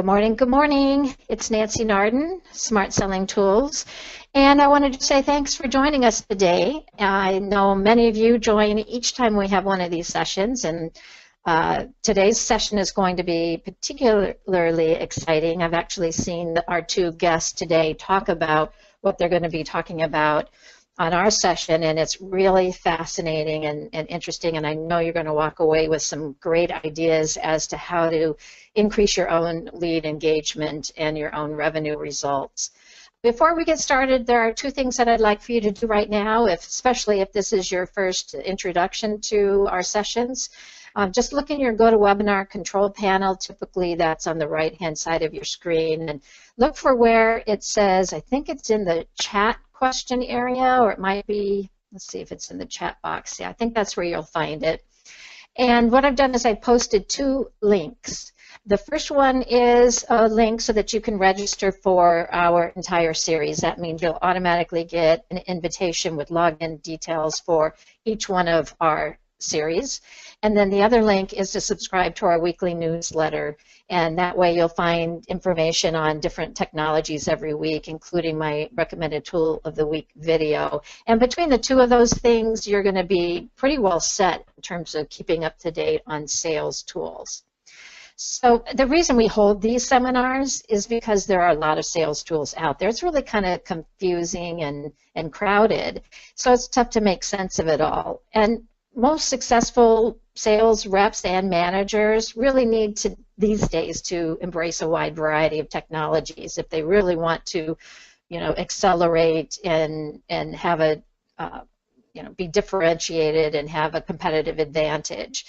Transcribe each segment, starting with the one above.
morning. Good morning. It's Nancy Narden, Smart Selling Tools. And I wanted to say thanks for joining us today. I know many of you join each time we have one of these sessions, and today's session is going to be particularly exciting. I've actually seen our two guests today talk about what they're going to be talking about on our session, and it's really fascinating and interesting, and I know you're going to walk away with some great ideas as to how to increase your own lead engagement and your own revenue results. Before we get started, there are two things that I'd like for you to do right now, especially if this is your first introduction to our sessions. Just look in your GoToWebinar control panel. Typically that's on the right-hand side of your screen, and look for where it says, I think it's in the chat question area, or it might be, let's see if it's in the chat box. Yeah, I think that's where you'll find it. And what I've done is I posted two links. The first one is a link so that you can register for our entire series. That means you'll automatically get an invitation with login details for each one of our series. And then the other link is to subscribe to our weekly newsletter, and that way you'll find information on different technologies every week, including my recommended tool of the week video. And between the two of those things, you're going to be pretty well set in terms of keeping up to date on sales tools. So the reason we hold these seminars is because there are a lot of sales tools out there. It's really kind of confusing and crowded, so it's tough to make sense of it all. And most successful sales reps and managers really need to, these days, to embrace a wide variety of technologies if they really want to, accelerate and have a, be differentiated and have a competitive advantage.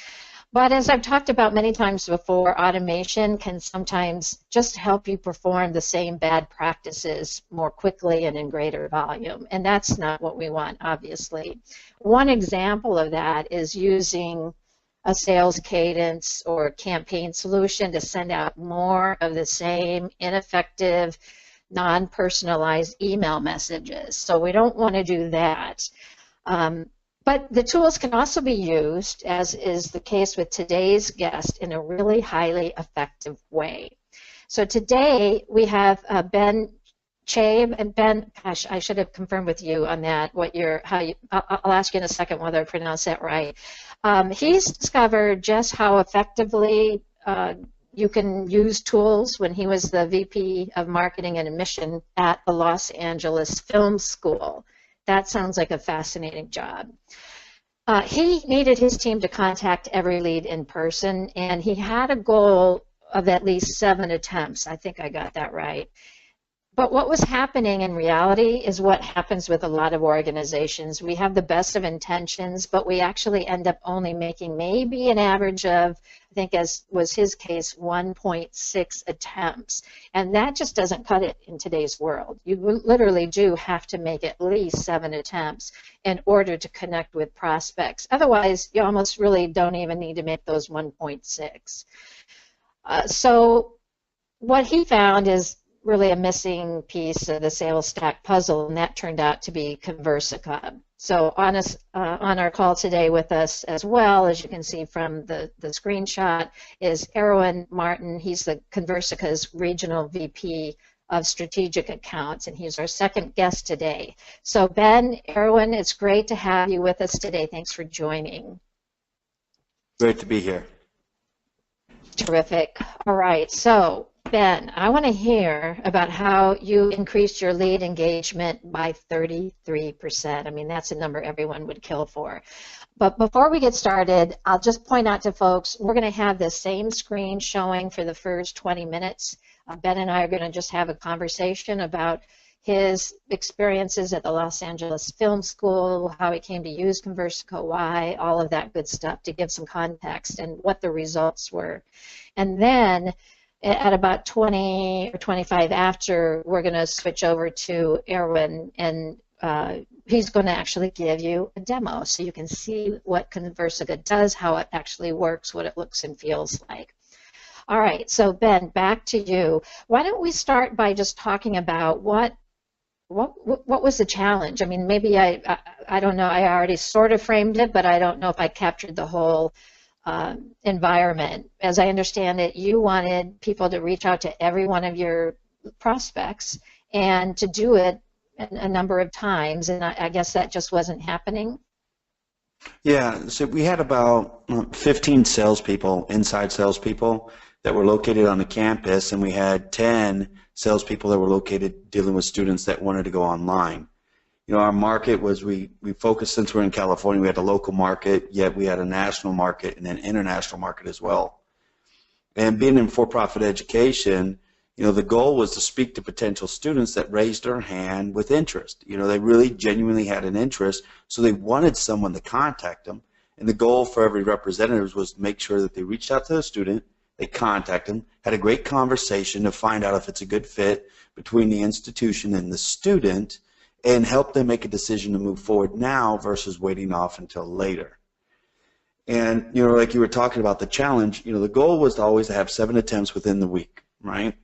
But as I've talked about many times before, automation can sometimes just help you perform the same bad practices more quickly and in greater volume, and that's not what we want, obviously. One example of that is using a sales cadence or campaign solution to send out more of the same ineffective, non-personalized email messages. So we don't want to do that. But the tools can also be used, as is the case with today's guest, in a really highly effective way. So today we have Ben Chaib, and Ben, gosh, I should have confirmed with you on that. I'll ask you in a second whether I pronounce that right. He's discovered just how effectively you can use tools when he was the VP of Marketing and Admission at the Los Angeles Film School. That sounds like a fascinating job. He needed his team to contact every lead in person, and he had a goal of at least 7 attempts. I think I got that right. But what was happening in reality is what happens with a lot of organizations. We have the best of intentions, but we actually end up only making maybe an average of, I think as was his case, 1.6 attempts. And that just doesn't cut it in today's world. You literally do have to make at least 7 attempts in order to connect with prospects. Otherwise, you almost really don't even need to make those 1.6. So what he found is really a missing piece of the sales stack puzzle, and that turned out to be Conversica. So on our call today with us as well, as you can see from the screenshot, is Erwin Martin. He's the Conversica's Regional VP of Strategic Accounts, and he's our second guest today. So Ben, Erwin, it's great to have you with us today. Thanks for joining. Great to be here. Terrific. All right, so Ben, I want to hear about how you increased your lead engagement by 33%. I mean, that's a number everyone would kill for. But before we get started, I'll just point out to folks, we're going to have the same screen showing for the first 20 minutes. Ben and I are going to just have a conversation about his experiences at the Los Angeles Film School, how he came to use Conversica, why, all of that good stuff to give some context and what the results were. And then at about 20 or 25 after, we're going to switch over to Erwin, and he's going to actually give you a demo so you can see what Conversica does, how it actually works, what it looks and feels like. All right, so Ben, back to you. Why don't we start by just talking about what was the challenge? I mean, maybe I don't know, I already sort of framed it, but I don't know if I captured the whole environment. As I understand it, you wanted people to reach out to every one of your prospects and to do it a number of times, and I guess that just wasn't happening. Yeah, so we had about 15 salespeople, inside salespeople, that were located on the campus, and we had 10 salespeople that were located dealing with students that wanted to go online. You know, our market was, we focused, since we're in California, we had a local market, yet we had a national market and an international market as well. And being in for-profit education, you know, the goal was to speak to potential students that raised their hand with interest. You know, they really genuinely had an interest, so they wanted someone to contact them. And the goal for every representative was to make sure that they reached out to the student, they contacted them, had a great conversation to find out if it's a good fit between the institution and the student, and help them make a decision to move forward now versus waiting off until later. And, you know, like you were talking about the challenge, you know, the goal was to always have 7 attempts within the week, right?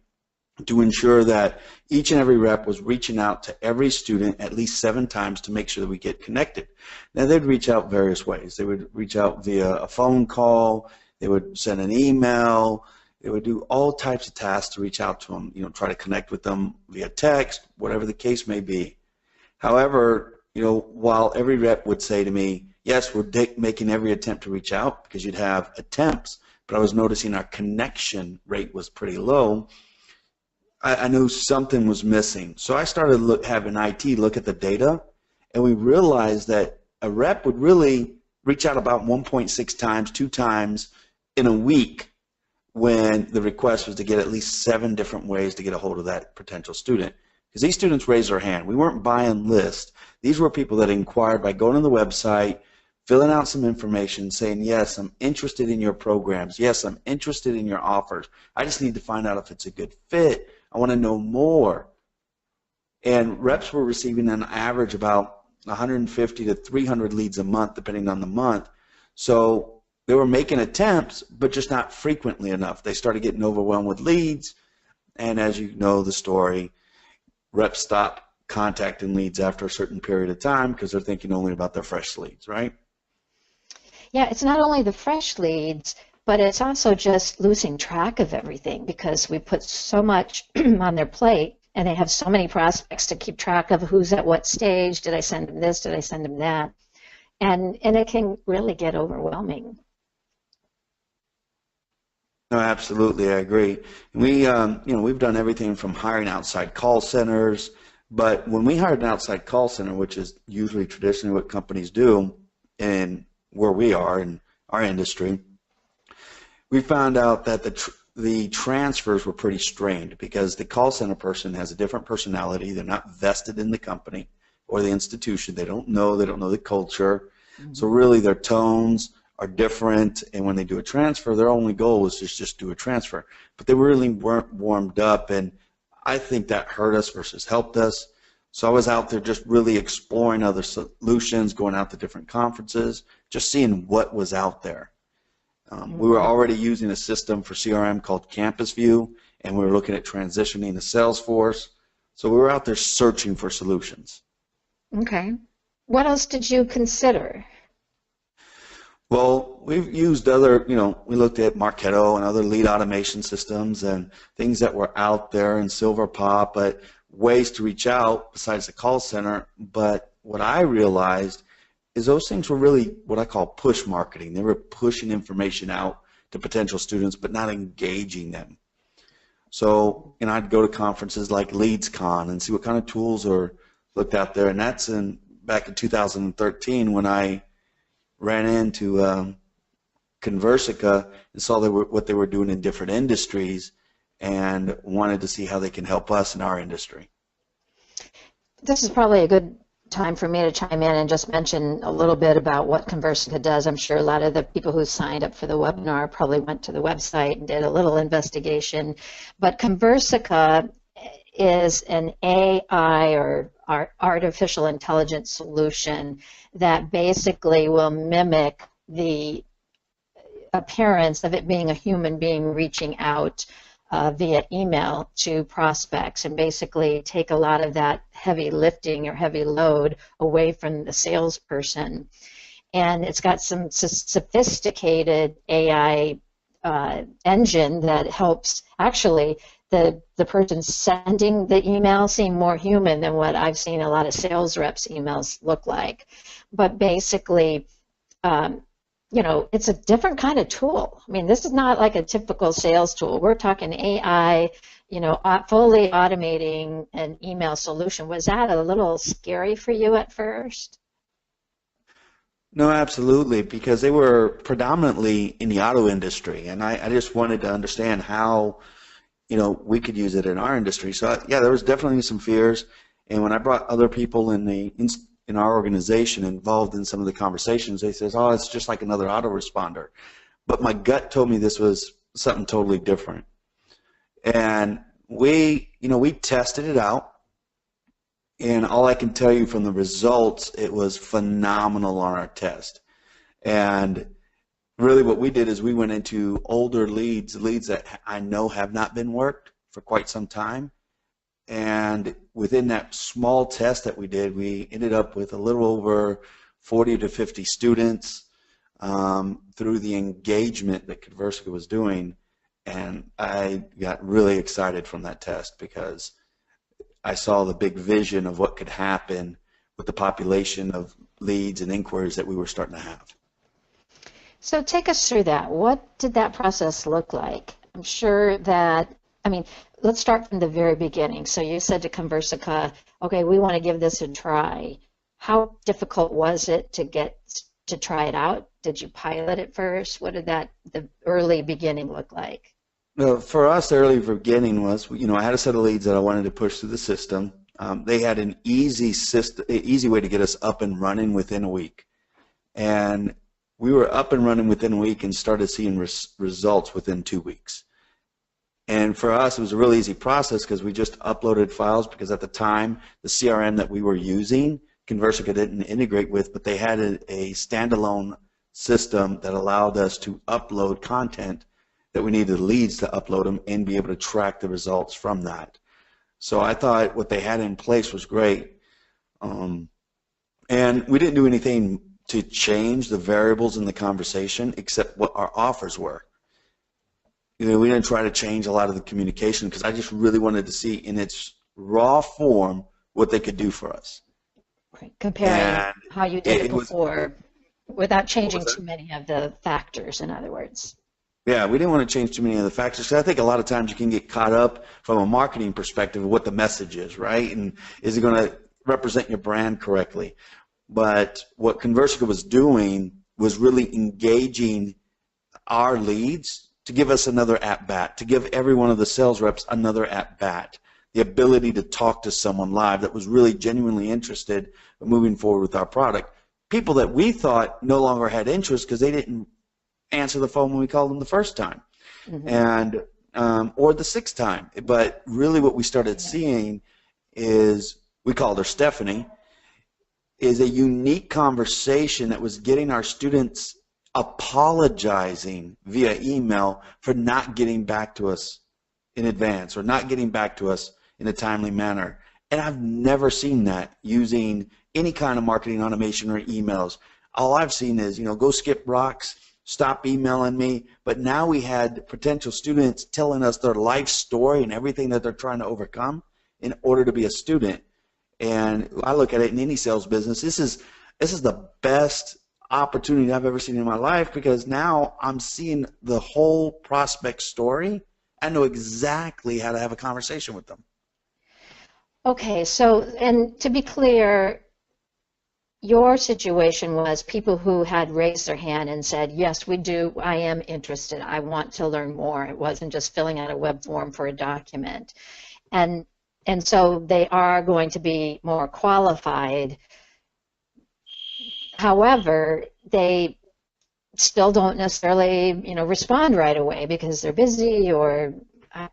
To ensure that each and every rep was reaching out to every student at least 7 times to make sure that we get connected. Now, they'd reach out various ways. They would reach out via a phone call, they would send an email, they would do all types of tasks to reach out to them, you know, try to connect with them via text, whatever the case may be. However, you know, while every rep would say to me, yes, we're making every attempt to reach out, because you'd have attempts, but I was noticing our connection rate was pretty low, I knew something was missing. So I started having IT look at the data, and we realized that a rep would really reach out about 1.6 times, 2 times in a week, when the request was to get at least 7 different ways to get a hold of that potential student. Because these students raised their hand. We weren't buying lists. These were people that inquired by going to the website, filling out some information, saying, yes, I'm interested in your programs. Yes, I'm interested in your offers. I just need to find out if it's a good fit. I want to know more. And reps were receiving on average about 150 to 300 leads a month, depending on the month. So they were making attempts, but just not frequently enough. They started getting overwhelmed with leads, and as you know the story, reps stop contacting leads after a certain period of time because they're thinking only about their fresh leads, right? Yeah, it's not only the fresh leads, but it's also just losing track of everything, because we put so much on their plate, and they have so many prospects to keep track of who's at what stage. Did I send them this? Did I send them that? And it can really get overwhelming. No, absolutely, I agree. We, you know, we've done everything from hiring outside call centers, but when we hired an outside call center, which is usually traditionally what companies do, and where we are in our industry, we found out that the transfers were pretty strained, because the call center person has a different personality. They're not vested in the company or the institution. They don't know the culture. Mm-hmm. So really their tones are different, and when they do a transfer, their only goal is just do a transfer. But they really weren't warmed up, and I think that hurt us versus helped us. So I was out there just really exploring other solutions, going out to different conferences, just seeing what was out there. We were already using a system for CRM called Campus View, and we were looking at transitioning to Salesforce. So we were out there searching for solutions. Okay. What else did you consider? Well, we've used other, you know, we looked at Marketo and other lead automation systems and things that were out there in Silverpop, but ways to reach out besides the call center. But what I realized is those things were really what I call push marketing. They were pushing information out to potential students, but not engaging them. So, you know, I'd go to conferences like LeadsCon and see what kind of tools are looked out there. And that's back in 2013 when I ran into Conversica and saw what they were doing in different industries, and wanted to see how they can help us in our industry. This is probably a good time for me to chime in and just mention a little bit about what Conversica does. I'm sure a lot of the people who signed up for the webinar probably went to the website and did a little investigation. But Conversica is an AI or artificial intelligence solution that basically will mimic the appearance of it being a human being reaching out via email to prospects, and basically take a lot of that heavy lifting or heavy load away from the salesperson. and it's got some sophisticated AI engine that helps actually the person sending the email seem more human than what I've seen a lot of sales reps' emails look like. But basically, you know, it's a different kind of tool. I mean, this is not like a typical sales tool. We're talking AI, you know, fully automating an email solution. Was that a little scary for you at first? No, absolutely, because they were predominantly in the auto industry, and I just wanted to understand how, you know, we could use it in our industry. So yeah, there was definitely some fears, and when I brought other people in our organization involved in some of the conversations, they says, "Oh, it's just like another autoresponder." But my gut told me this was something totally different, and we tested it out. And all I can tell you from the results, it was phenomenal on our test. And really what we did is we went into older leads that I know have not been worked for quite some time. And within that small test that we did, we ended up with a little over 40 to 50 students through the engagement that Conversica was doing. And I got really excited from that test because I saw the big vision of what could happen with the population of leads and inquiries that we were starting to have. So take us through that. What did that process look like? I'm sure that, I mean, let's start from the very beginning. So you said to Conversica, okay, we want to give this a try. How difficult was it to try it out? Did you pilot it first? What did the early beginning look like? Well, for us, the early beginning was, I had a set of leads that I wanted to push through the system. They had an easy way to get us up and running within a week. And we were up and running within a week and started seeing results within 2 weeks. And for us, it was a really easy process because we just uploaded files because at the time, the CRM that we were using, Conversica didn't integrate with, but they had a standalone system that allowed us to upload content that we needed leads to upload them and be able to track the results from that. So I thought what they had in place was great. And we didn't do anything to change the variables in the conversation except what our offers were. We didn't try to change a lot of the communication because I just really wanted to see in its raw form what they could do for us. Right. Comparing how you did it before without changing too many of the factors, in other words. Yeah, we didn't want to change too many of the factors because I think a lot of times you can get caught up from a marketing perspective of what the message is, right? And is it going to represent your brand correctly? But what Conversica was doing was really engaging our leads to give us another at-bat, to give every one of the sales reps another at-bat, the ability to talk to someone live that was really genuinely interested in moving forward with our product. People that we thought no longer had interest because they didn't answer the phone when we called them the first time, and or the sixth time. But really what we started seeing is, we called her Stephanie, is a unique conversation that was getting our students apologizing via email for not getting back to us in advance or not getting back to us in a timely manner. And I've never seen that using any kind of marketing automation or emails. All I've seen is, go skip rocks, stop emailing me. But now we had potential students telling us their life story and everything that they're trying to overcome in order to be a student. And I look at it in any sales business, this is the best opportunity I've ever seen in my life because now I'm seeing the whole prospect story. I know exactly how to have a conversation with them. Okay, so, and to be clear, your situation was people who had raised their hand and said, yes, we do, I am interested, I want to learn more. It wasn't just filling out a web form for a document. And so they are going to be more qualified. However, they still don't necessarily, respond right away because they're busy or I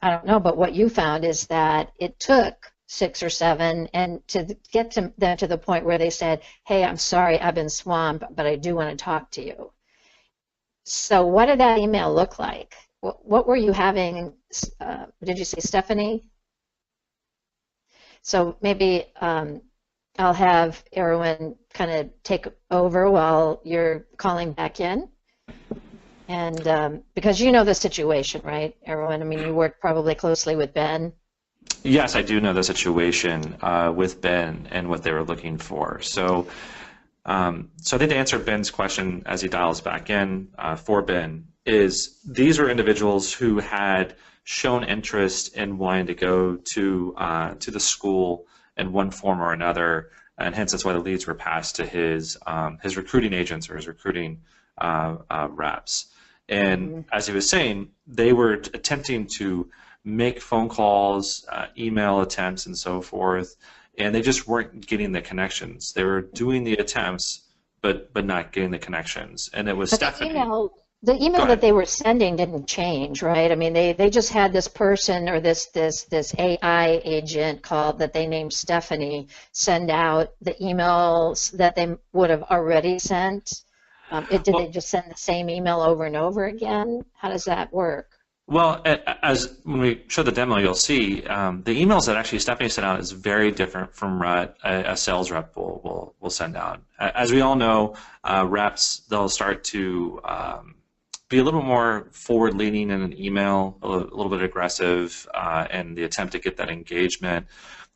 don't know. But what you found is that it took 6 or 7 and to get them to the point where they said, hey, I'm sorry, I've been swamped, but I do want to talk to you. So what did that email look like? What were you having? Did you say Stephanie? So maybe I'll have Erwin kind of take over while you're calling back in. And because you know the situation, right, Erwin? I mean, you work probably closely with Ben. Yes, I do know the situation with Ben and what they were looking for. So I think to answer Ben's question as he dials back in for Ben is these were individuals who had shown interest in wanting to go to the school in one form or another, and hence that's why the leads were passed to his recruiting agents or his recruiting reps. And as he was saying, they were attempting to make phone calls, email attempts, and so forth, and they just weren't getting the connections. They were doing the attempts, but not getting the connections. And it was But Stephanie. The email that they were sending didn't change, right? I mean, they just had this person or this AI agent called that they named Stephanie send out the emails that they would have already sent. Did they just send the same email over and over again? How does that work? Well, as when we show the demo, you'll see the emails that actually Stephanie sent out is very different from what a sales rep will send out. As we all know, reps, they'll start to be a little more forward-leaning in an email, a little bit aggressive in the attempt to get that engagement.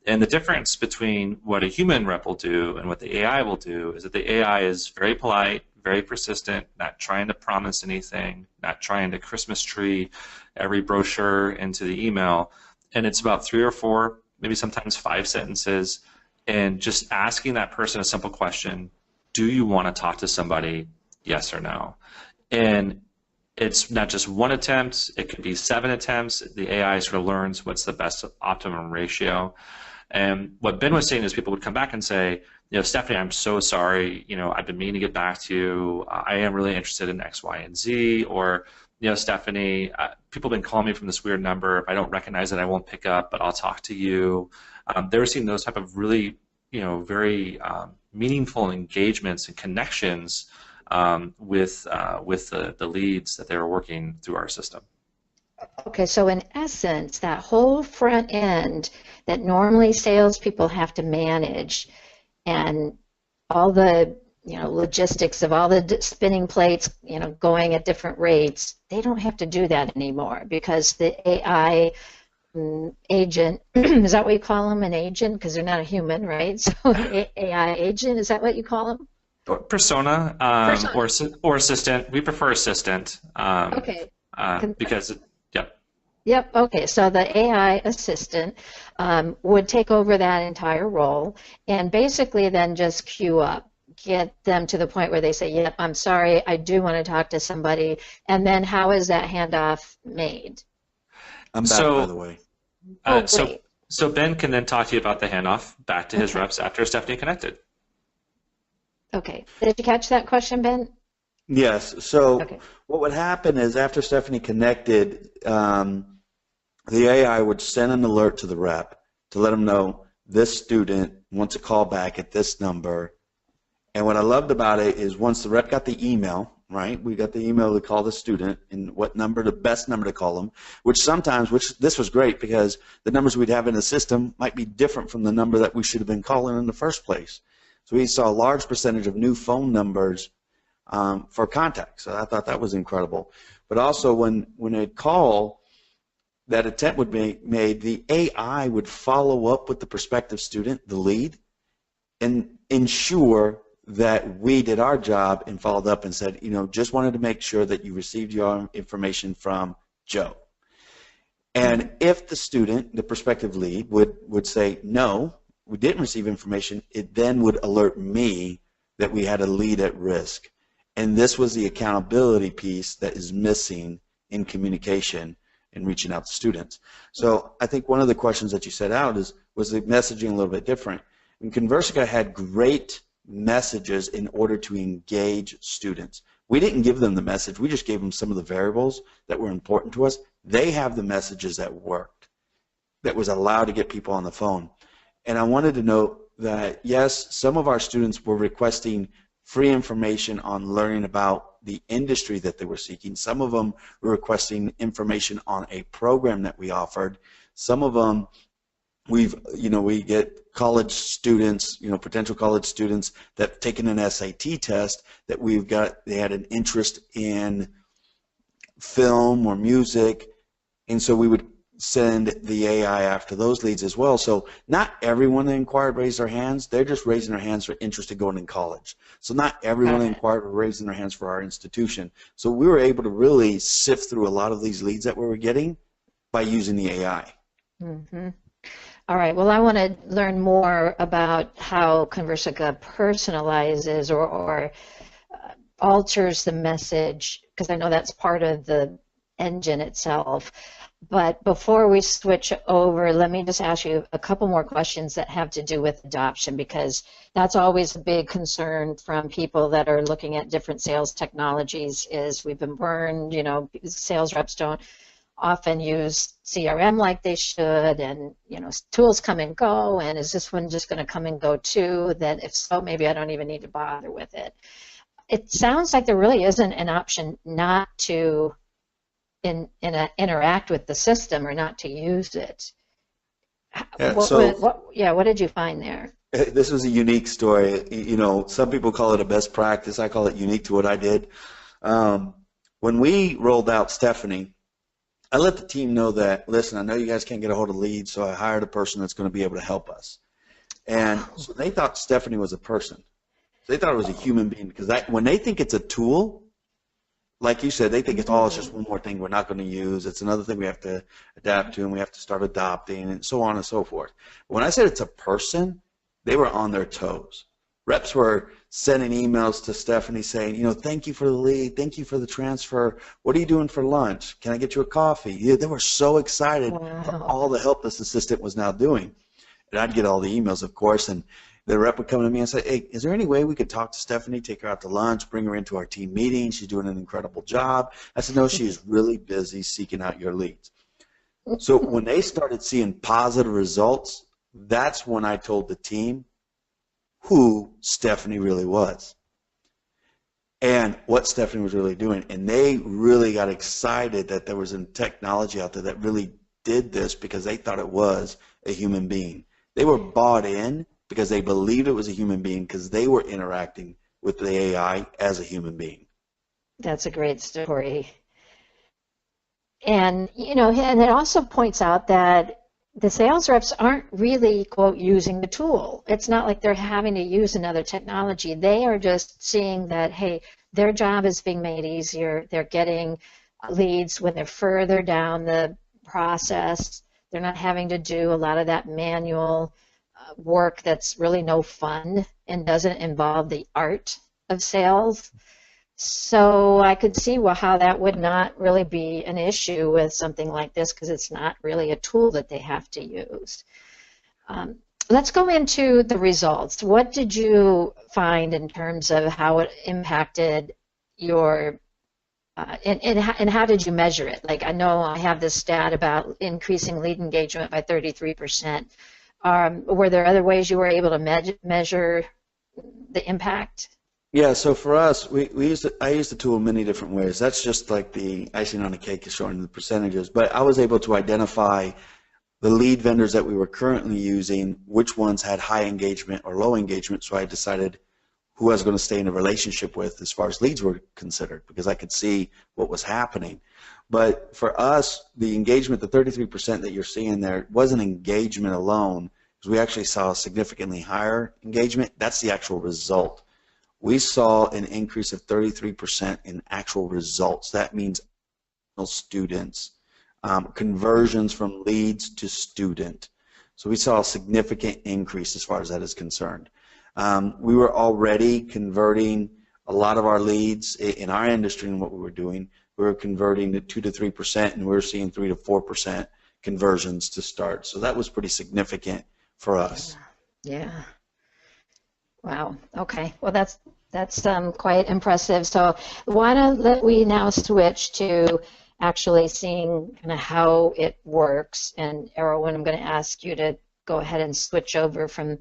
And the difference between what a human rep will do and what the AI will do is that the AI is very polite, very persistent, not trying to promise anything, not trying to Christmas tree every brochure into the email. And it's about 3 or 4, maybe sometimes 5 sentences, and just asking that person a simple question: do you want to talk to somebody, yes or no? And it's not just one attempt, it could be 7 attempts. The AI sort of learns what's the best optimum ratio. And what Ben was saying is people would come back and say, Stephanie, I'm so sorry, I've been meaning to get back to you. I am really interested in X, Y, and Z. Or, Stephanie, people have been calling me from this weird number. If I don't recognize it, I won't pick up, but I'll talk to you. They were seeing those type of really, very meaningful engagements and connections with the leads that they were working through our system. Okay, so in essence, that whole front end that normally salespeople have to manage, and all the logistics of all the spinning plates going at different rates, they don't have to do that anymore because the AI agent, is that what you call them, an agent? Because they're not a human, right? So an AI agent, is that what you call them? Persona, or assistant. We prefer assistant. Okay. Because Yep, okay, so the AI assistant would take over that entire role and basically then just queue up, get them to the point where they say, yep, I'm sorry, I do want to talk to somebody, and then how is that handoff made? I'm back, by the way. So Ben can then talk to you about the handoff back to his reps after Stephanie connected. Okay, did you catch that question, Ben? Yes, so what would happen is after Stephanie connected, the AI would send an alert to the rep to let them know this student wants a call back at this number. And what I loved about it is once the rep got the email, right, we got the email to call the student and what number, the best number to call them, which this was great because the numbers we'd have in the system might be different from the number that we should have been calling in the first place. So we saw a large percentage of new phone numbers for contact. So I thought that was incredible. But also when a call, that attempt would be made, the AI would follow up with the prospective student, the lead, and ensure that we did our job and followed up and said, just wanted to make sure that you received your information from Joe. And if the student, the prospective lead, would say, no, we didn't receive information, it then would alert me that we had a lead at risk. And this was the accountability piece that is missing in communication and reaching out to students. So I think one of the questions that you set out was the messaging a little bit different. And Conversica had great messages in order to engage students. We didn't give them the message, we just gave them some of the variables that were important to us. They have the messages that worked, that was allowed to get people on the phone. And I wanted to note that, yes, some of our students were requesting free information on learning about the industry that they were seeking. Some of them were requesting information on a program that we offered. Some of them we get college students, potential college students that have taken an SAT test that they had an interest in film or music, and so we would send the AI after those leads as well. So not everyone that inquired raised their hands. They're just raising their hands for interest in going in college. So not everyone that inquired were raising their hands for our institution. So we were able to really sift through a lot of these leads that we were getting by using the AI. Mm-hmm. All right. Well, I want to learn more about how Conversica personalizes or alters the message, because I know that's part of the engine itself. But before we switch over, let me just ask you a couple more questions that have to do with adoption, because that's always a big concern from people that are looking at different sales technologies is we've been burned, sales reps don't often use CRM like they should, and tools come and go, and is this one just going to come and go too? Then if so, maybe I don't even need to bother with it. It sounds like there really isn't an option not to interact with the system or not to use it. What did you find there? This was a unique story. Some people call it a best practice. I call it unique to what I did. When we rolled out Stephanie, I let the team know that, listen, I know you guys can't get a hold of leads, so I hired a person that's going to be able to help us. And so they thought Stephanie was a person. They thought it was a human being, because when they think it's a tool, like you said, they think it's just one more thing we're not going to use. It's another thing we have to adapt to, and we have to start adopting, and so on and so forth. When I said it's a person, they were on their toes. Reps were sending emails to Stephanie saying, thank you for the lead, thank you for the transfer. What are you doing for lunch? Can I get you a coffee? Yeah, they were so excited for all the help this assistant was now doing. And I'd get all the emails, of course, and the rep would come to me and say, hey, is there any way we could talk to Stephanie, take her out to lunch, bring her into our team meeting? She's doing an incredible job. I said, no, she is really busy seeking out your leads. So when they started seeing positive results, that's when I told the team who Stephanie really was and what Stephanie was really doing. And they really got excited that there was a technology out there that really did this, because they thought it was a human being. They were bought in because they believed it was a human being, because they were interacting with the AI as a human being. That's a great story. And, and it also points out that the sales reps aren't really, quote, using the tool. It's not like they're having to use another technology. They are just seeing that, hey, their job is being made easier. They're getting leads when they're further down the process. They're not having to do a lot of that manual work that's really no fun and doesn't involve the art of sales. So I could see how that would not really be an issue with something like this, because it's not really a tool that they have to use. Let's go into the results. What did you find in terms of how it impacted your and how did you measure it? Like, I know I have this stat about increasing lead engagement by 33%. Were there other ways you were able to measure the impact? Yeah, so for us, I used the tool in many different ways. That's just like the icing on the cake is showing the percentages. But I was able to identify the lead vendors that we were currently using, which ones had high engagement or low engagement, so I decided who I was going to stay in a relationship with as far as leads were considered, because I could see what was happening. But for us, the engagement, the 33% that you're seeing there, wasn't engagement alone, because we actually saw a significantly higher engagement. That's the actual result. We saw an increase of 33% in actual results. That means students, conversions from leads to student. So we saw a significant increase as far as that is concerned. We were already converting a lot of our leads in our industry and what we were doing. We were converting to 2 to 3%, and we were seeing 3 to 4% conversions to start. So that was pretty significant for us. Yeah. Wow. Okay. Well, that's quite impressive. So why don't we now switch to actually seeing kind of how it works. And Erwin, I'm going to ask you to go ahead and switch over from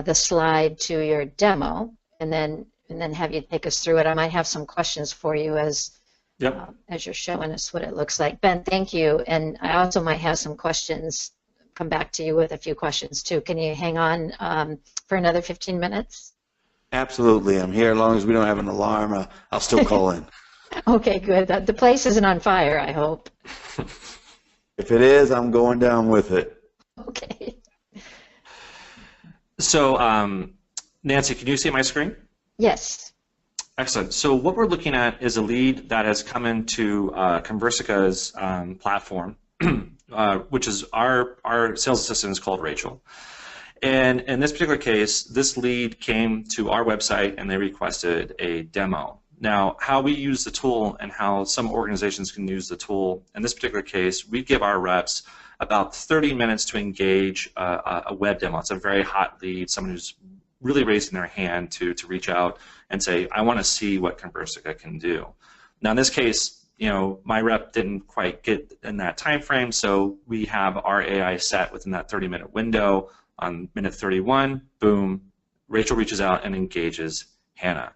the slide to your demo, and then have you take us through it. I might have some questions for you as you're showing us what it looks like. Ben, thank you. And I also might have some questions come back to you with a few questions too. Can you hang on for another 15 minutes? Absolutely. I'm here as long as we don't have an alarm. I'll still call in. Okay, good. The place isn't on fire, I hope. If it is, I'm going down with it. Okay. So, Nancy, can you see my screen? Yes. Excellent. So what we're looking at is a lead that has come into Conversica's platform, which is our sales assistant is called Rachel. And in this particular case, this lead came to our website and they requested a demo. Now, how we use the tool and how some organizations can use the tool, in this particular case, we give our reps about 30 minutes to engage a web demo. It's a very hot lead, someone who's really raising their hand to reach out and say, I want to see what Conversica can do. Now, in this case, my rep didn't quite get in that time frame, so we have our AI set within that 30-minute window. On minute 31, boom, Rachel reaches out and engages Hannah.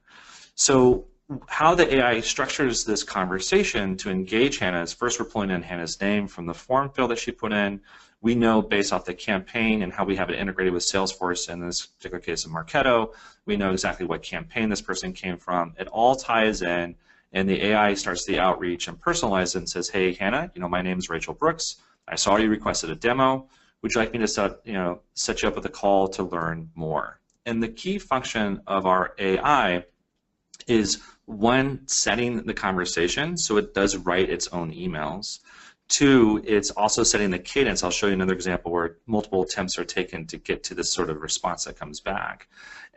So how the AI structures this conversation to engage Hannah is first we're pulling in Hannah's name from the form field that she put in. We know based off the campaign and how we have it integrated with Salesforce, in this particular case of Marketo, we know exactly what campaign this person came from. It all ties in, and the AI starts the outreach and personalizes it and says, hey, Hannah, my name is Rachel Brooks. I saw you requested a demo. Would you like me to set you up with a call to learn more? And the key function of our AI is, one, setting the conversation so it does write its own emails. Two, it's also setting the cadence. I'll show you another example where multiple attempts are taken to get to this sort of response that comes back.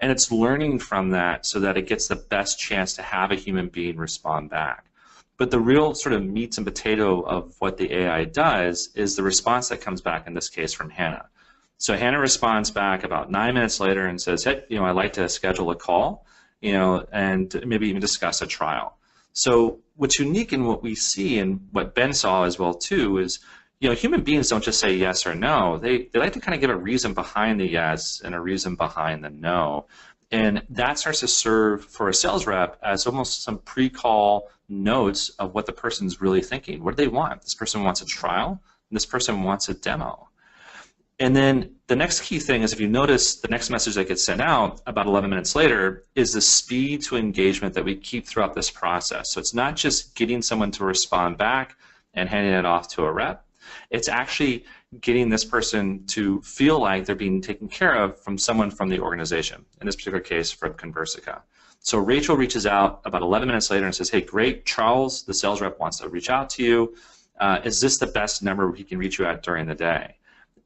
And it's learning from that so that it gets the best chance to have a human being respond back. But the real sort of meat and potato of what the AI does is the response that comes back, in this case, from Hannah. So Hannah responds back about 9 minutes later and says, hey, I'd like to schedule a call, and maybe even discuss a trial. So what's unique in what we see, and what Ben saw as well too, is human beings don't just say yes or no. They like to kind of give a reason behind the yes and a reason behind the no. And that starts to serve for a sales rep as almost some pre-call notes of what the person's really thinking. What do they want? This person wants a trial, and this person wants a demo. And then the next key thing is, if you notice, the next message that gets sent out about 11 minutes later is the speed to engagement that we keep throughout this process. So it's not just getting someone to respond back and handing it off to a rep. It's actually getting this person to feel like they're being taken care of from someone from the organization, in this particular case from Conversica. So Rachel reaches out about 11 minutes later and says, hey, great, Charles, the sales rep, wants to reach out to you. Is this the best number he can reach you at during the day?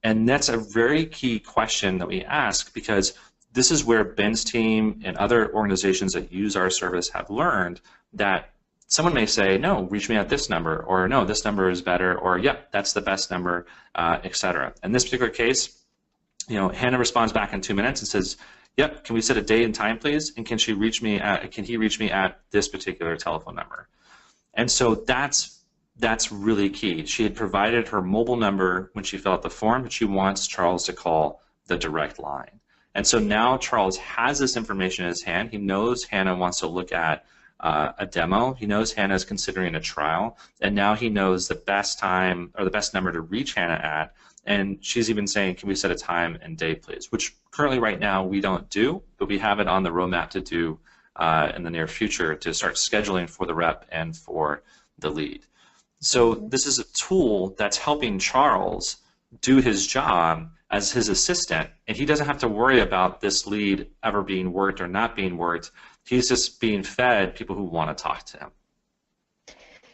And that's a very key question that we ask, because this is where Ben's team and other organizations that use our service have learned that someone may say, no, reach me at this number, or no, this number is better, or yep, that's the best number, etc. In this particular case, Hannah responds back in 2 minutes and says, yep, can we set a date and time, please? And can he reach me at this particular telephone number? And so that's really key. She had provided her mobile number when she filled out the form, but she wants Charles to call the direct line. And so now Charles has this information in his hand. He knows Hannah wants to look at a demo. He knows Hannah is considering a trial, and now he knows the best time or the best number to reach Hannah at. And she's even saying, can we set a time and date, please? Which currently right now we don't do, but we have it on the roadmap to do in the near future, to start scheduling for the rep and for the lead. So this is a tool that's helping Charles do his job as his assistant, and he doesn't have to worry about this lead ever being worked or not being worked. He's just being fed people who want to talk to him.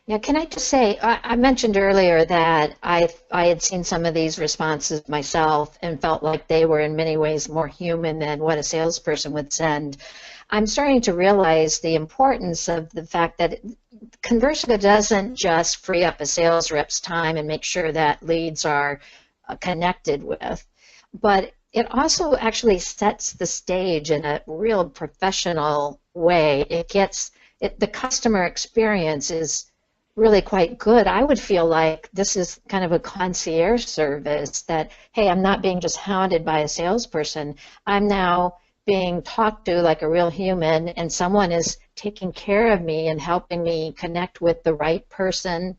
Yeah, can I just say, I mentioned earlier that I had seen some of these responses myself and felt like they were in many ways more human than what a salesperson would send. I'm starting to realize the importance of the fact that Conversica doesn't just free up a sales rep's time and make sure that leads are connected with, but it also actually sets the stage in a real professional way. The customer experience is really quite good. I would feel like this is kind of a concierge service that, hey, I'm not being just hounded by a salesperson. I'm now being talked to like a real human, and someone is taking care of me and helping me connect with the right person.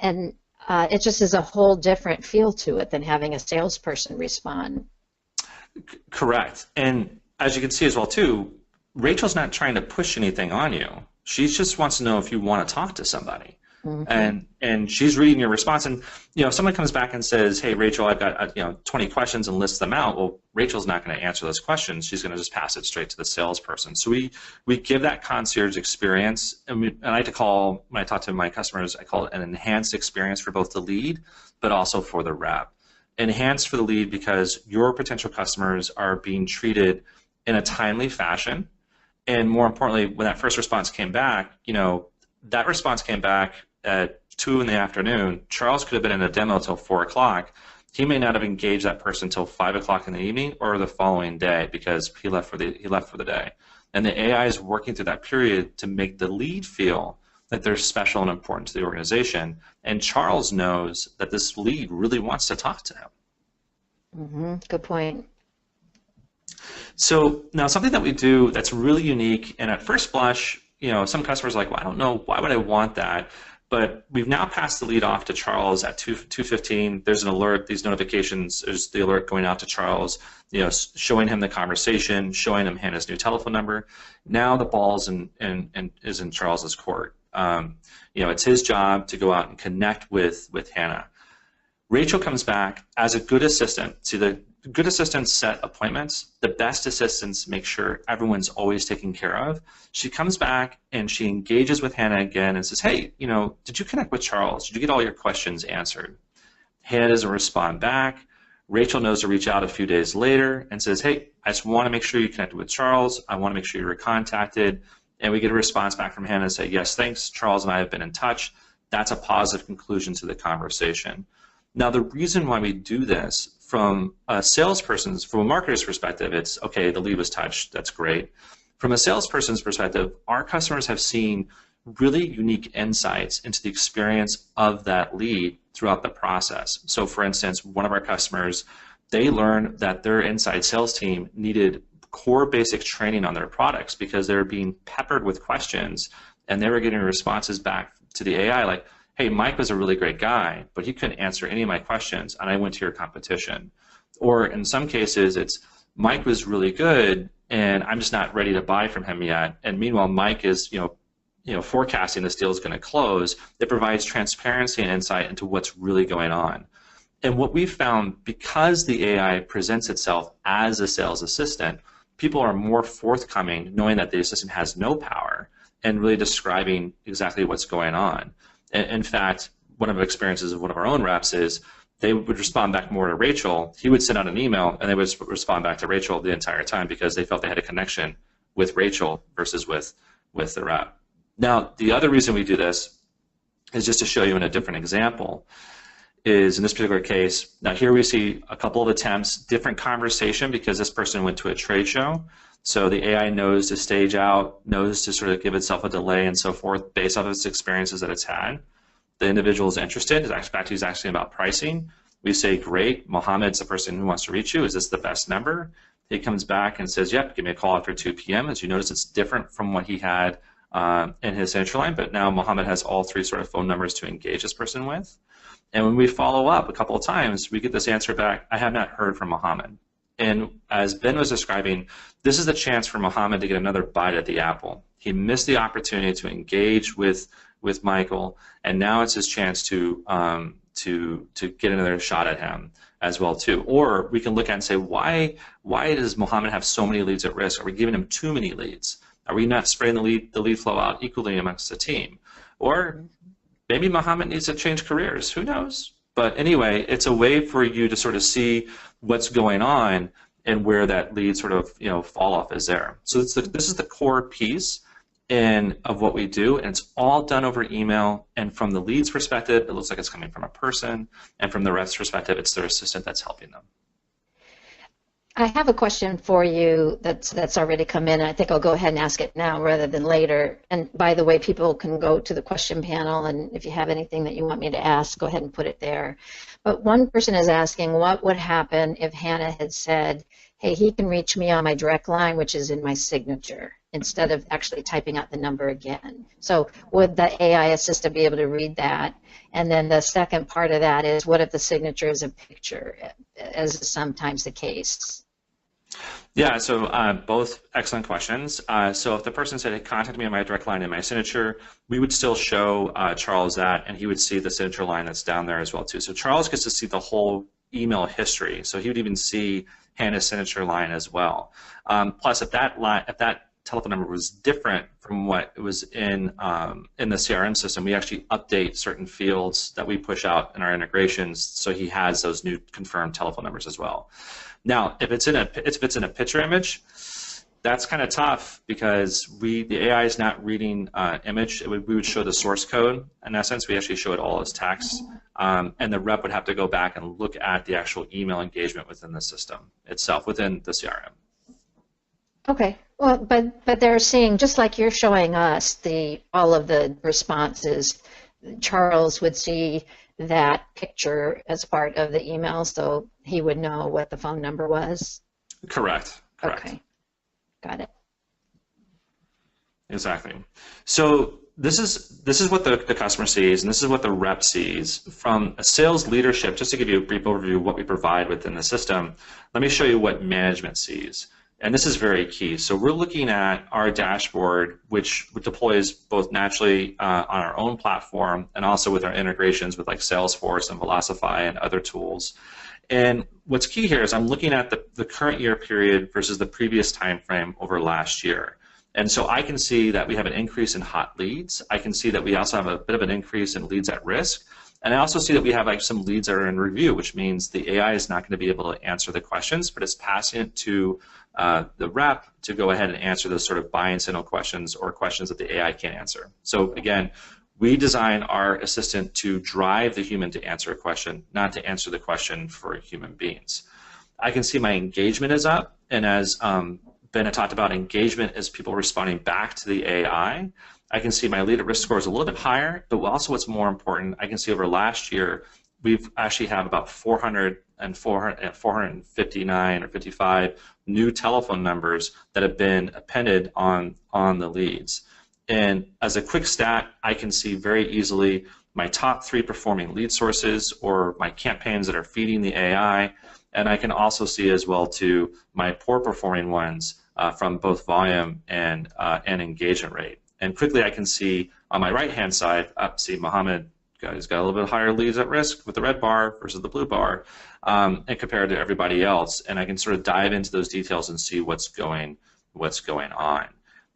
And it just is a whole different feel to it than having a salesperson respond. Correct. And as you can see as well too, Rachel's not trying to push anything on you. She just wants to know if you want to talk to somebody. Mm-hmm. And she's reading your response, and if someone comes back and says, "Hey, Rachel, I've got 20 questions," and lists them out, well, Rachel's not going to answer those questions. She's going to just pass it straight to the salesperson. So we give that concierge experience, and I like to call, when I talk to my customers, I call it an enhanced experience for both the lead, but also for the rep. Enhanced for the lead because your potential customers are being treated in a timely fashion, and more importantly, when that first response came back, that response came back at 2 in the afternoon. Charles could have been in a demo till 4 o'clock. He may not have engaged that person till 5 o'clock in the evening or the following day because he left for the day. And the AI is working through that period to make the lead feel that they're special and important to the organization. And Charles knows that this lead really wants to talk to him. Mm-hmm. Good point. So now something that we do that's really unique, and at first blush, some customers are like, well, I don't know, why would I want that? But we've now passed the lead off to Charles at 2:15. There's an alert, these notifications, there's the alert going out to Charles, showing him the conversation, showing him Hannah's new telephone number. Now the ball's is in Charles's court. It's his job to go out and connect with Hannah. Rachel comes back as a good assistant. See, the good assistants set appointments. The best assistants make sure everyone's always taken care of. She comes back and she engages with Hannah again and says, "Hey, did you connect with Charles? Did you get all your questions answered?" Hannah doesn't respond back. Rachel knows to reach out a few days later and says, "Hey, I just want to make sure you connected with Charles. I want to make sure you were contacted." And we get a response back from Hannah and say, "Yes, thanks. Charles and I have been in touch." That's a positive conclusion to the conversation. Now, the reason why we do this from a marketer's perspective, it's okay, the lead was touched, that's great. From a salesperson's perspective, our customers have seen really unique insights into the experience of that lead throughout the process. So for instance, one of our customers, they learned that their inside sales team needed core basic training on their products because they were being peppered with questions and they were getting responses back to the AI like, "Hey, Mike was a really great guy, but he couldn't answer any of my questions, and I went to your competition." Or in some cases, it's Mike was really good, and I'm just not ready to buy from him yet. And meanwhile, Mike is, forecasting this deal is going to close. It provides transparency and insight into what's really going on. And what we've found, because the AI presents itself as a sales assistant, people are more forthcoming, knowing that the assistant has no power, and really describing exactly what's going on. In fact, one of the experiences of one of our own reps is they would respond back more to Rachel. He would send out an email, and they would respond back to Rachel the entire time because they felt they had a connection with Rachel versus with the rep. Now, the other reason we do this is just to show you in a different example is in this particular case, now here we see a couple of attempts, different conversation because this person went to a trade show. So the AI knows to stage out, knows to sort of give itself a delay and so forth based off of its experiences that it's had. The individual is interested. He's asking about pricing. We say, "Great, Mohammed's the person who wants to reach you. Is this the best number?" He comes back and says, "Yep, give me a call after 2 p.m. As you notice, it's different from what he had in his signature line, but now Mohammed has all 3 sort of phone numbers to engage this person with. And when we follow up a couple of times, we get this answer back, "I have not heard from Mohammed." And as Ben was describing, this is the chance for Mohammed to get another bite at the apple. He missed the opportunity to engage with Michael, and now it's his chance to get another shot at him as well too. Or we can look at and say, why does Mohammed have so many leads at risk? Are we giving him too many leads? Are we not spreading the lead flow out equally amongst the team? Or maybe Mohammed needs to change careers. Who knows? But anyway, it's a way for you to sort of see what's going on and where that lead sort of fall off is there. So this is the core piece of what we do, and it's all done over email. And from the lead's perspective, it looks like it's coming from a person, and from the rep's perspective, it's their assistant that's helping them. I have a question for you that's already come in. I think I'll go ahead and ask it now rather than later. And by the way, people can go to the question panel, and if you have anything that you want me to ask, go ahead and put it there. But one person is asking, what would happen if Hannah had said, "Hey, he can reach me on my direct line, which is in my signature." instead of actually typing out the number again. So would the AI assistant be able to read that? And then the second part of that is, what if the signature is a picture, as is sometimes the case? Yeah, so both excellent questions. So if the person said, hey, contact me on my direct line and my signature, we would still show Charles that, and he would see the signature line that's down there as well too. So Charles gets to see the whole email history. So he would even see Hannah's signature line as well. Plus, if that telephone number was different from what it was in the CRM system, we actually update certain fields that we push out in our integrations, so he has those new confirmed telephone numbers as well. Now, if it's in a picture image, that's kind of tough because the AI is not reading image. We would show the source code. In essence, we actually show it all as text, and the rep would have to go back and look at the actual email engagement within the system itself, within the CRM. Okay, well, but they're seeing, just like you're showing us all of the responses, Charles would see that picture as part of the email, so he would know what the phone number was? Correct. Okay, got it. Exactly. So this is what the customer sees, and this is what the rep sees. From a sales leadership, just to give you a brief overview of what we provide within the system, let me show you what management sees. And this is very key. So we're looking at our dashboard, which deploys both naturally on our own platform and also with our integrations with like Salesforce and Velocify and other tools. And what's key here is I'm looking at the current year period versus the previous time frame over last year. And so I can see that we have an increase in hot leads. I can see that we also have a bit of an increase in leads at risk. And I also see that we have like some leads that are in review, which means the AI is not going to be able to answer the questions, but it's passing it to the rep to go ahead and answer those sort of buy-in signal questions or questions that the AI can't answer. So again, we design our assistant to drive the human to answer a question, not to answer the question for human beings. I can see my engagement is up, and as Ben had talked about, engagement is people responding back to the AI. I can see my lead at risk score is a little bit higher, but also what's more important, I can see over last year, we've actually have about 459 or 55 new telephone numbers that have been appended on the leads. And as a quick stat, I can see very easily my top 3 performing lead sources or my campaigns that are feeding the AI, and I can also see as well too my poor performing ones from both volume and engagement rate. And quickly I can see on my right-hand side, see Mohammed has got a little bit higher leads at risk with the red bar versus the blue bar, and compared to everybody else. And I can sort of dive into those details and see what's going on.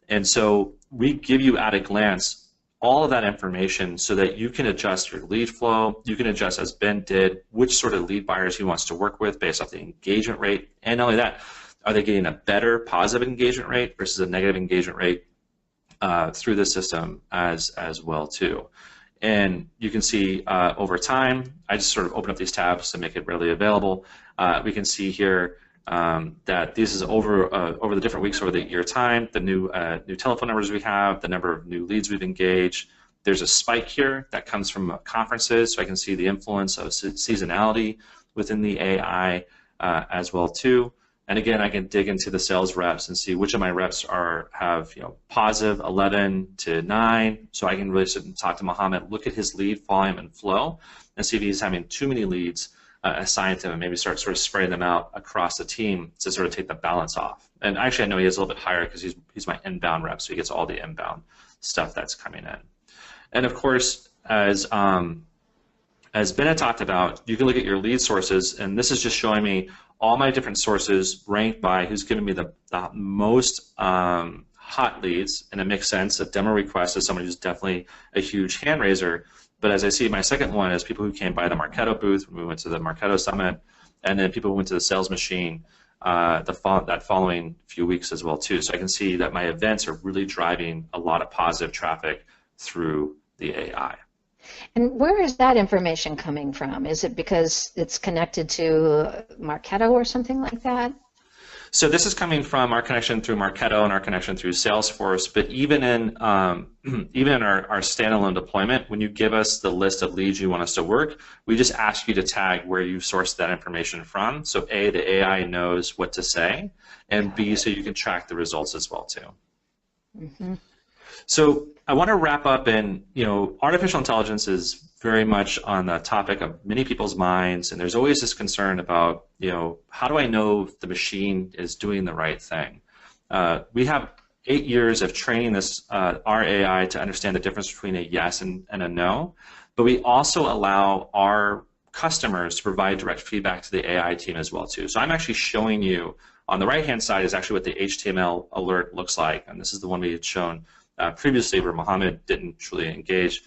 And so we give you at a glance all of that information so that you can adjust your lead flow. You can adjust, as Ben did, which sort of lead buyers he wants to work with based off the engagement rate. And not only that, are they getting a better positive engagement rate versus a negative engagement rate through the system as well too. And you can see over time, I just sort of open up these tabs to make it readily available. We can see here that this is over the different weeks over the year time, the new telephone numbers we have, the number of new leads we've engaged. There's a spike here that comes from conferences, so I can see the influence of seasonality within the AI as well too. And again, I can dig into the sales reps and see which of my reps have positive 11 to 9. So I can really sit and talk to Mohammed, look at his lead volume and flow, and see if he's having too many leads assigned to him, and maybe start sort of spreading them out across the team to sort of take the balance off. And actually, I know he is a little bit higher because he's my inbound rep, so he gets all the inbound stuff that's coming in. And of course, as Ben had talked about, you can look at your lead sources, and this is just showing me all my different sources ranked by who's giving me the most hot leads, and it makes sense. A demo request is somebody who's definitely a huge hand raiser. But as I see, my second one is people who came by the Marketo booth when we went to the Marketo Summit, and then people who went to the sales machine that following few weeks as well too. So I can see that my events are really driving a lot of positive traffic through the AI. And where is that information coming from? Is it because it's connected to Marketo or something like that? So this is coming from our connection through Marketo and our connection through Salesforce. But even in our standalone deployment, when you give us the list of leads you want us to work, we just ask you to tag where you sourced that information from. So A, the AI knows what to say, and B, so you can track the results as well too. Mm-hmm. So I want to wrap up, and artificial intelligence is very much on the topic of many people's minds, and there's always this concern about, how do I know if the machine is doing the right thing? We have 8 years of training our AI to understand the difference between a yes and a no, but we also allow our customers to provide direct feedback to the AI team as well too. So I'm actually showing you on the right-hand side is actually what the HTML alert looks like, and this is the one we had shown previously where Mohammed didn't truly engage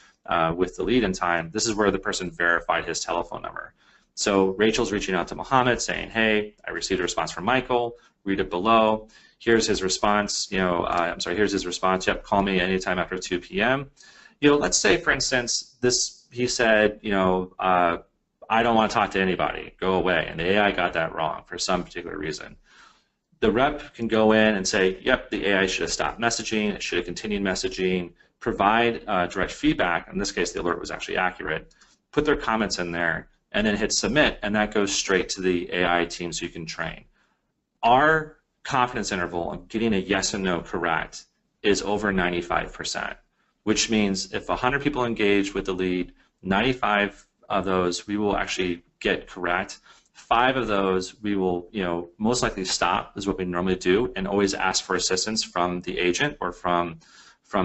with the lead in time. This is where the person verified his telephone number. So Rachel's reaching out to Mohammed saying, hey, I received a response from Michael, read it below. Here's his response, here's his response, yep, call me anytime after 2 p.m. Let's say, for instance, he said, I don't want to talk to anybody, go away, and the AI got that wrong for some particular reason. The rep can go in and say, yep, the AI should have stopped messaging, it should have continued messaging, provide direct feedback, in this case the alert was actually accurate, put their comments in there, and then hit submit, and that goes straight to the AI team so you can train. Our confidence interval of getting a yes and no correct is over 95%, which means if 100 people engage with the lead, 95 of those we will actually get correct. 5 of those we will, most likely stop, is what we normally do, and always ask for assistance from the agent or from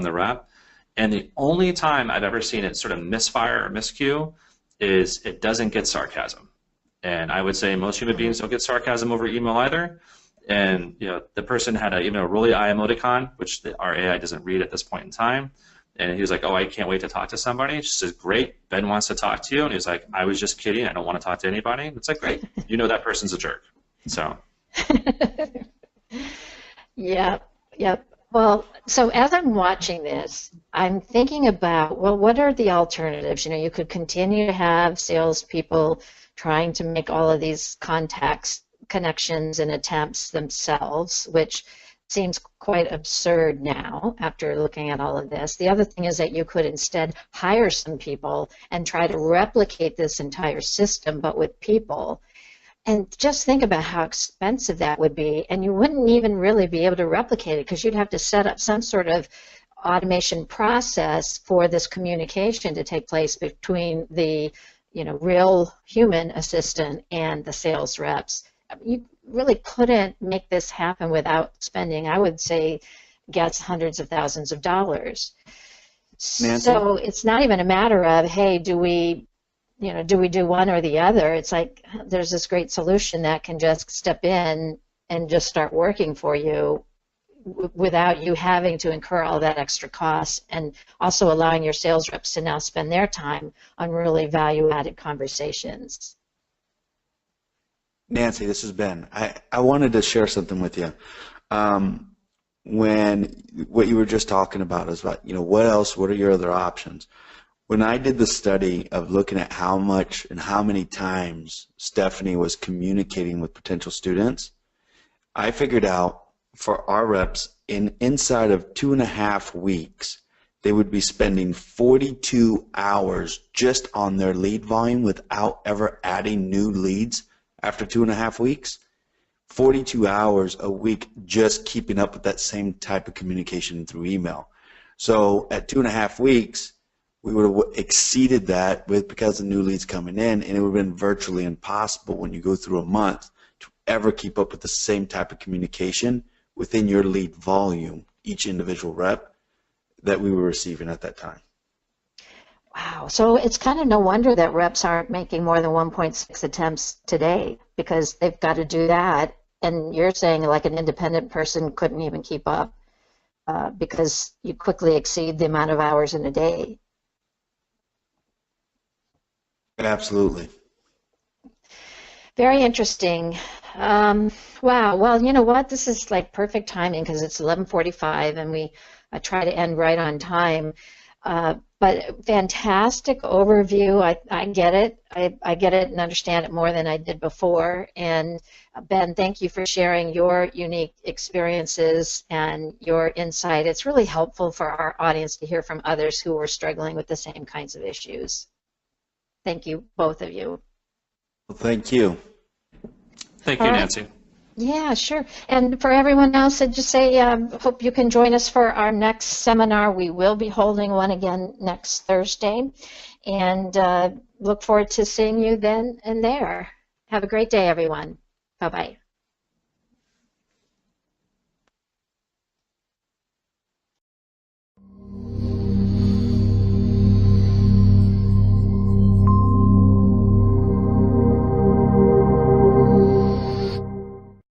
the rep. And the only time I've ever seen it sort of misfire or miscue is it doesn't get sarcasm. And I would say most human beings don't get sarcasm over email either. And the person had even a rolly eye emoticon, which our AI doesn't read at this point in time. And he was like, oh, I can't wait to talk to somebody. She says, great, Ben wants to talk to you. And he was like, I was just kidding. I don't want to talk to anybody. It's like, great. That person's a jerk. So. Yeah. Well, so as I'm watching this, I'm thinking about, well, what are the alternatives? You could continue to have salespeople trying to make all of these contacts, connections, and attempts themselves, which seems quite absurd now after looking at all of this. The other thing is that you could instead hire some people and try to replicate this entire system, but with people. And just think about how expensive that would be, and you wouldn't even really be able to replicate it because you'd have to set up some sort of automation process for this communication to take place between the real human assistant and the sales reps. You really couldn't make this happen without spending, I would say, hundreds of thousands of dollars. Nancy? So it's not even a matter of, hey, do we do one or the other? It's like there's this great solution that can just step in and just start working for you without you having to incur all that extra cost, and also allowing your sales reps to now spend their time on really value-added conversations. Nancy, this is Ben. I wanted to share something with you. When what you were just talking about is about, what else, what are your other options? When I did the study of looking at how much and how many times Stephanie was communicating with potential students, I figured out for our reps inside of 2.5 weeks, they would be spending 42 hours just on their lead volume without ever adding new leads. After 2.5 weeks, 42 hours a week just keeping up with that same type of communication through email. So at 2.5 weeks, we would have exceeded that because of new leads coming in, and it would have been virtually impossible when you go through a month to ever keep up with the same type of communication within your lead volume, each individual rep, that we were receiving at that time. Wow, so it's kind of no wonder that reps aren't making more than 1.6 attempts today, because they've got to do that, and you're saying like an independent person couldn't even keep up because you quickly exceed the amount of hours in a day. Absolutely. Very interesting. Wow, well, you know what, this is like perfect timing because it's 11:45 and we try to end right on time. But fantastic overview. I get it. I get it and understand it more than I did before. And Ben, thank you for sharing your unique experiences and your insight. It's really helpful for our audience to hear from others who are struggling with the same kinds of issues. Thank you, both of you. Well, thank you. Thank you, Nancy. Yeah, sure. And for everyone else, I'd just say, hope you can join us for our next seminar. We will be holding one again next Thursday, and look forward to seeing you then and there. Have a great day, everyone. Bye-bye.